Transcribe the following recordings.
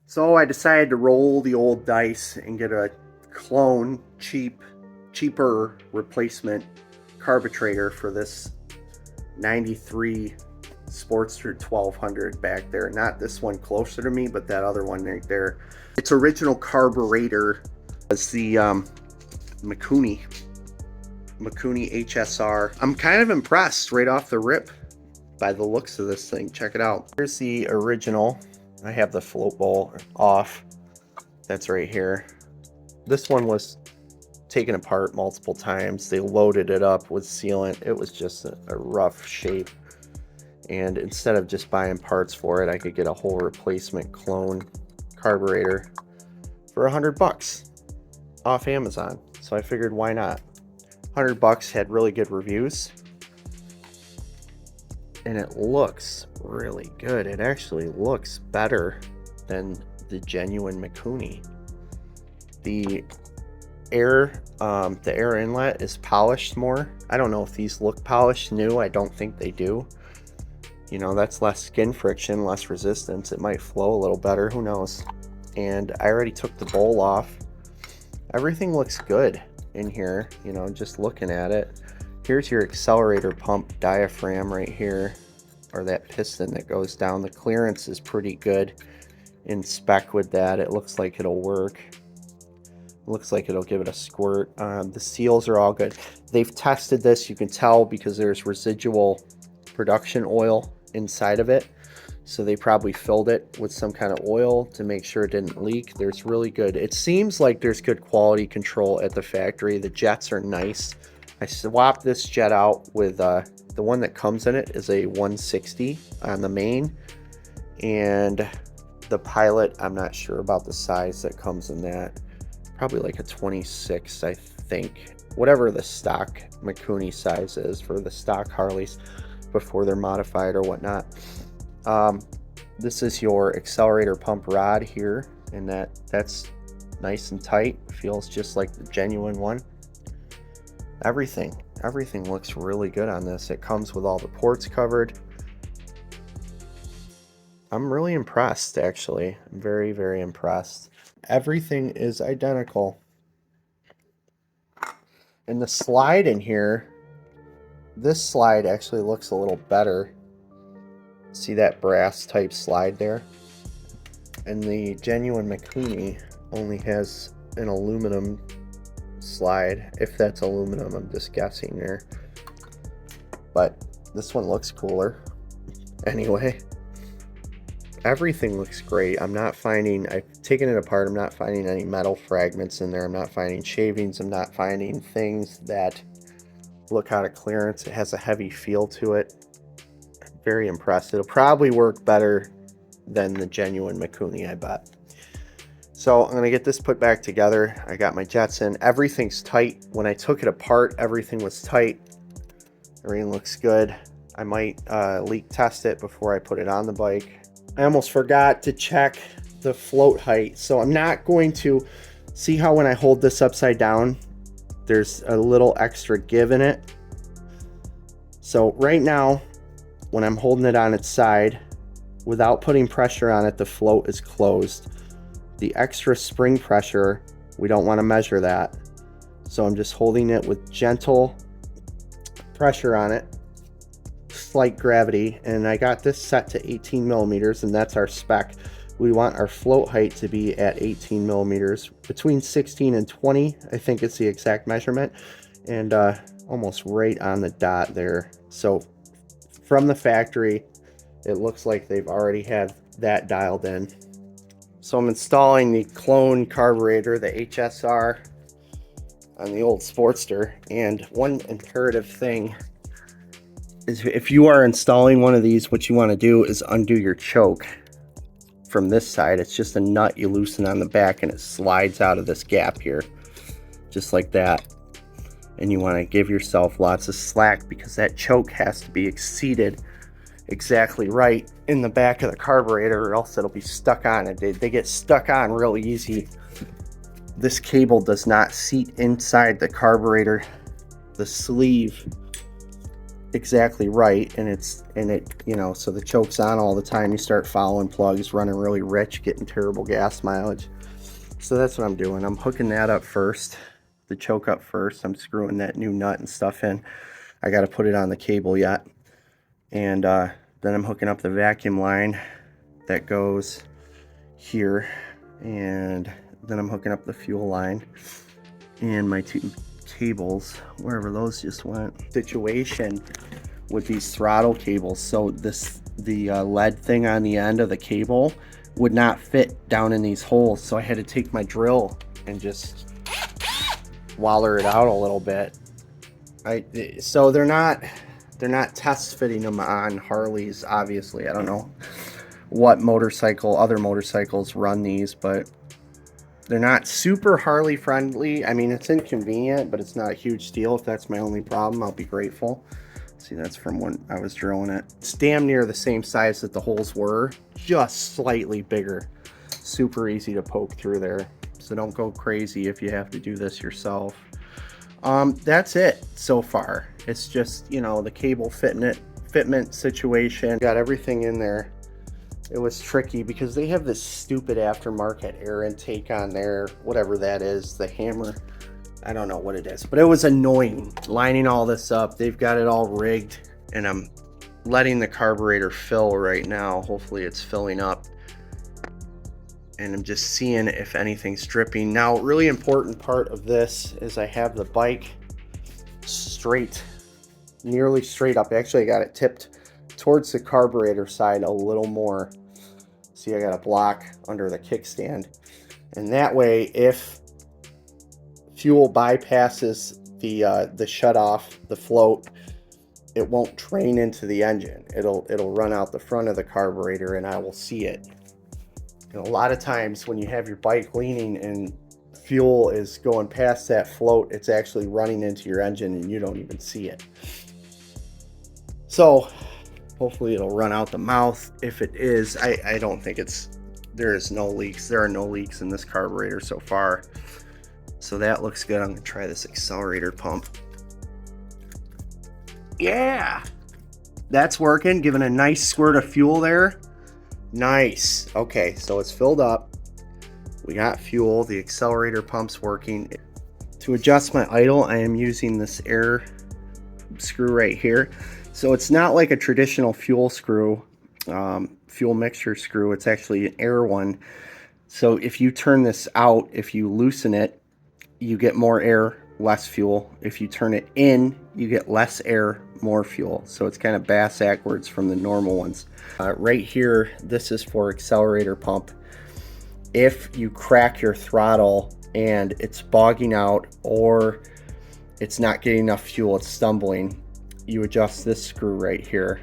So I decided to roll the old dice and get a clone, cheaper replacement carburetor for this 93 Sportster 1200 back there. Not this one closer to me, but that other one right there. Its original carburetor was the MIKUNI HSR. I'm kind of impressed right off the rip by the looks of this thing. Check it out. Here's the original. I have the float bowl off. That's right here. This one was taken apart multiple times. They loaded it up with sealant. It was just a rough shape. And instead of just buying parts for it, I could get a whole replacement clone carburetor for $100 off Amazon. So I figured, why not? $100, had really good reviews. And it looks really good. It actually looks better than the genuine MIKUNI. The air inlet is polished more. I don't know if these look polished new. I don't think they do. You know, that's less skin friction, less resistance. It might flow a little better, who knows. And I already took the bowl off. Everything looks good in here, you know, just looking at it. Here's your accelerator pump diaphragm right here, or that piston that goes down. The clearance is pretty good in spec with that. It looks like it'll work. Looks like it'll give it a squirt. The seals are all good. They've tested this, you can tell, because there's residual production oil inside of it. So they probably filled it with some kind of oil to make sure it didn't leak. There's really good. It seems like there's good quality control at the factory. The jets are nice. I swapped this jet out with the one that comes in it is a 160 on the main. And the Pilot, I'm not sure about the size that comes in that. Probably like a 26, I think. Whatever the stock MIKUNI size is for the stock Harleys before they're modified or whatnot. This is your accelerator pump rod here, and that's nice and tight. Feels just like the genuine one. Everything looks really good on this. It comes with all the ports covered. I'm really impressed, actually. I'm very, very impressed. Everything is identical. And the slide in here, this slide actually looks a little better. See that brass type slide there? And the genuine MIKUNI only has an aluminum slide. If that's aluminum, I'm just guessing there. But this one looks cooler. Anyway, everything looks great. I'm not finding, I've taken it apart, I'm not finding any metal fragments in there. I'm not finding shavings. I'm not finding things that look out of clearance. It has a heavy feel to it. Very impressed. It'll probably work better than the genuine MIKUNI, I bet. So I'm gonna get this put back together. I got my jets in. Everything's tight. When I took it apart, everything was tight. Everything looks good. I might leak test it before I put it on the bike. I almost forgot to check the float height. So I'm not going to, see how when I hold this upside down, there's a little extra give in it. So right now, when I'm holding it on its side, without putting pressure on it, the float is closed. The extra spring pressure, we don't want to measure that. So I'm just holding it with gentle pressure on it, slight gravity, and I got this set to 18 millimeters, and that's our spec. We want our float height to be at 18 millimeters, between 16 and 20, I think it's the exact measurement, and almost right on the dot there. So from the factory, it looks like they've already had that dialed in. So I'm installing the clone carburetor, the HSR, on the old Sportster. And one imperative thing is, if you are installing one of these, what you want to do is undo your choke from this side. It's just a nut you loosen on the back, and it slides out of this gap here, just like that. And you want to give yourself lots of slack, because that choke has to be seated exactly right in the back of the carburetor, or else it'll be stuck on it. They get stuck on real easy. This cable does not seat inside the carburetor. The sleeve exactly right, and you know, so the choke's on all the time. You start fouling plugs, running really rich, getting terrible gas mileage. So that's what I'm doing. I'm hooking that up first, the choke up first. I'm screwing that new nut and stuff in. I got to put it on the cable yet. And then I'm hooking up the vacuum line that goes here. And then I'm hooking up the fuel line and my two cables, wherever those just went. Situation with these throttle cables. So the lead thing on the end of the cable would not fit down in these holes, so I had to take my drill and just waller it out a little bit. So they're not test fitting them on Harleys, obviously. I don't know what other motorcycles run these, but they're not super Harley friendly. I mean, it's inconvenient, but it's not a huge deal. If that's my only problem, I'll be grateful. See, that's from when I was drilling it. It's damn near the same size that the holes were, just slightly bigger. Super easy to poke through there. So don't go crazy if you have to do this yourself. That's it so far. It's just, you know, the cable fitment situation. Got everything in there. It was tricky because they have this stupid aftermarket air intake on there, whatever that is, the hammer. I don't know what it is, but it was annoying lining all this up. They've got it all rigged, and I'm letting the carburetor fill right now. Hopefully it's filling up, and I'm just seeing if anything's dripping. Now, really important part of this is I have the bike straight, nearly straight up. Actually, I got it tipped towards the carburetor side a little more. See, I got a block under the kickstand, and that way, if fuel bypasses the shutoff, the float, it won't drain into the engine. It'll run out the front of the carburetor, and I will see it. And a lot of times when you have your bike leaning and fuel is going past that float, it's actually running into your engine and you don't even see it. So hopefully it'll run out the mouth. If it is, I don't think there are no leaks in this carburetor so far. So that looks good. I'm gonna try this accelerator pump. Yeah, that's working, giving a nice squirt of fuel there. Nice. Okay, so it's filled up. We got fuel. The accelerator pump's working. To adjust my idle, I am using this air screw right here. So it's not like a traditional fuel screw, fuel mixture screw. It's actually an air one. So if you turn this out, if you loosen it, you get more air, less fuel. If you turn it in, you get less air, more fuel. So it's kind of backwards from the normal ones. Right here, this is for accelerator pump. If you crack your throttle and it's bogging out or it's not getting enough fuel, it's stumbling, you adjust this screw right here.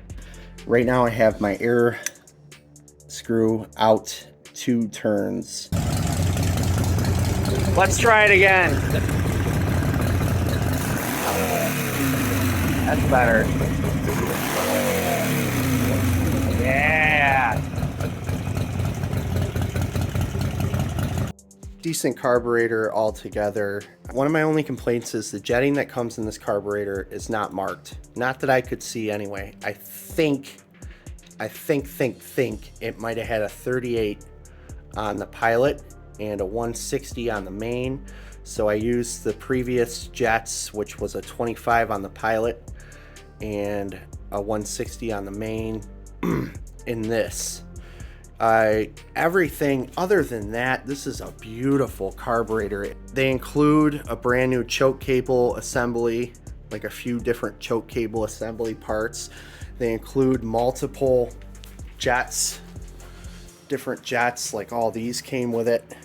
Right now I have my air screw out 2 turns. Let's try it again. That's better. Yeah. Decent carburetor altogether. One of my only complaints is the jetting that comes in this carburetor is not marked. Not that I could see anyway. I think it might have had a 38 on the Pilot and a 160 on the main. So I used the previous jets, which was a 25 on the Pilot and a 160 on the main in this. Everything other than that, this is a beautiful carburetor. They include a brand new choke cable assembly, like a few different choke cable assembly parts. They include multiple jets, different jets, like all these came with it.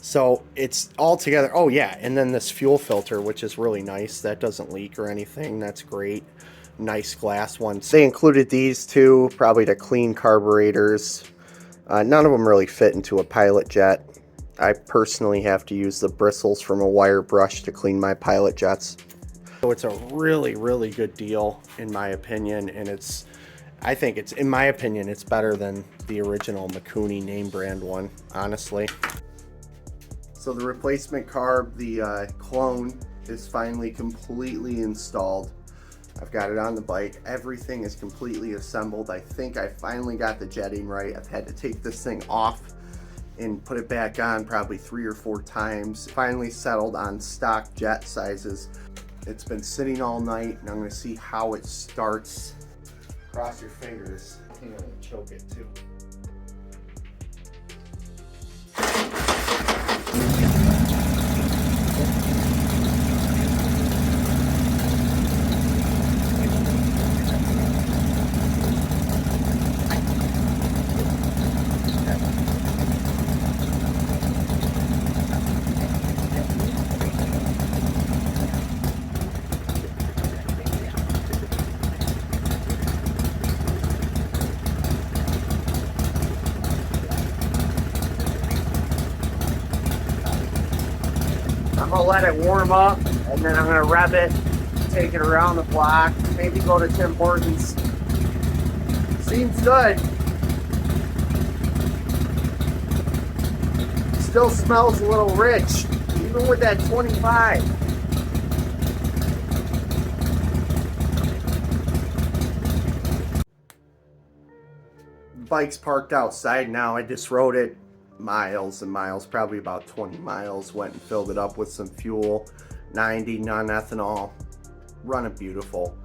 So it's all together. Oh yeah, and then this fuel filter, which is really nice. That doesn't leak or anything. That's great. Nice glass ones. They included these two, probably to clean carburetors. None of them really fit into a Pilot jet. I personally have to use the bristles from a wire brush to clean my Pilot jets. So it's a really, really good deal in my opinion, and I think it's, in my opinion, it's better than the original MIKUNI name brand one, honestly. So the replacement carb, the clone, is finally completely installed. I've got it on the bike. Everything is completely assembled. I think I finally got the jetting right. I've had to take this thing off and put it back on probably 3 or 4 times. Finally settled on stock jet sizes. It's been sitting all night, and I'm gonna see how it starts. Cross your fingers. I think I'm gonna choke it too. I'm gonna let it warm up, and then I'm gonna rev it, take it around the block, maybe go to Tim Hortons. Seems good. Still smells a little rich, even with that 25. Bike's parked outside now. I just rode it miles and miles, probably about 20 miles. Went and filled it up with some fuel, 90 non-ethanol. Running beautiful.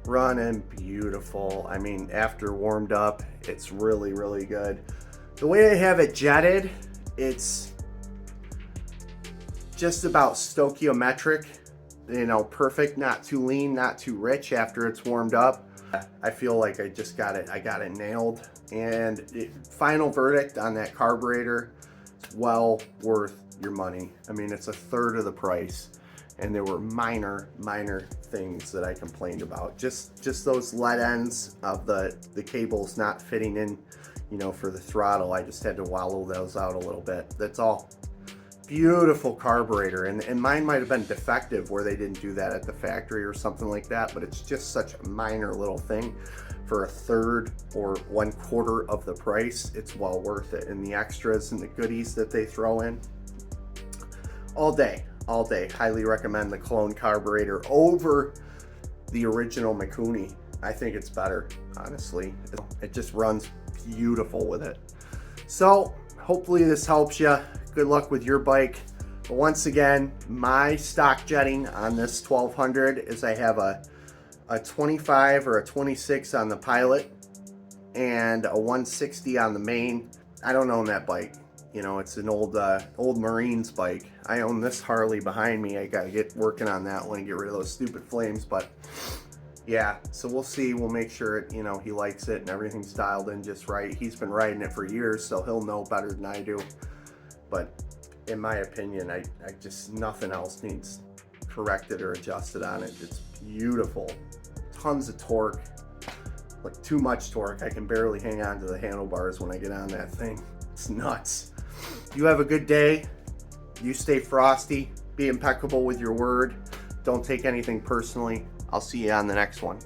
Running beautiful. I mean, after warmed up, it's really, really good. The way I have it jetted, it's just about stoichiometric, you know, perfect, not too lean, not too rich after it's warmed up. I feel like I just got it, I got it nailed. And final verdict on that carburetor, it's well worth your money. I mean, it's a third of the price. And there were minor things that I complained about. Just those lead ends of the cables not fitting in, you know, for the throttle. I just had to wallow those out a little bit. That's all. Beautiful carburetor, and mine might have been defective where they didn't do that at the factory or something like that, but it's just such a minor little thing. For a third or 1/4 of the price, it's well worth it. And the extras and the goodies that they throw in, all day. Highly recommend the clone carburetor over the original Mikuni. I think it's better, honestly. It just runs beautiful with it. So hopefully this helps you. Good luck with your bike. But once again, my stock jetting on this 1200 is I have a 25 or a 26 on the Pilot and a 160 on the main. I don't own that bike. You know, it's an old Marines bike. I own this Harley behind me. I gotta get working on that one and get rid of those stupid flames. But yeah, so we'll see. We'll make sure it, you know, he likes it and everything's dialed in just right. He's been riding it for years, so he'll know better than I do. But in my opinion, I just, nothing else needs corrected or adjusted on it. It's beautiful. Tons of torque, like too much torque. I can barely hang on to the handlebars when I get on that thing. It's nuts. You have a good day. You stay frosty. Be impeccable with your word. Don't take anything personally. I'll see you on the next one.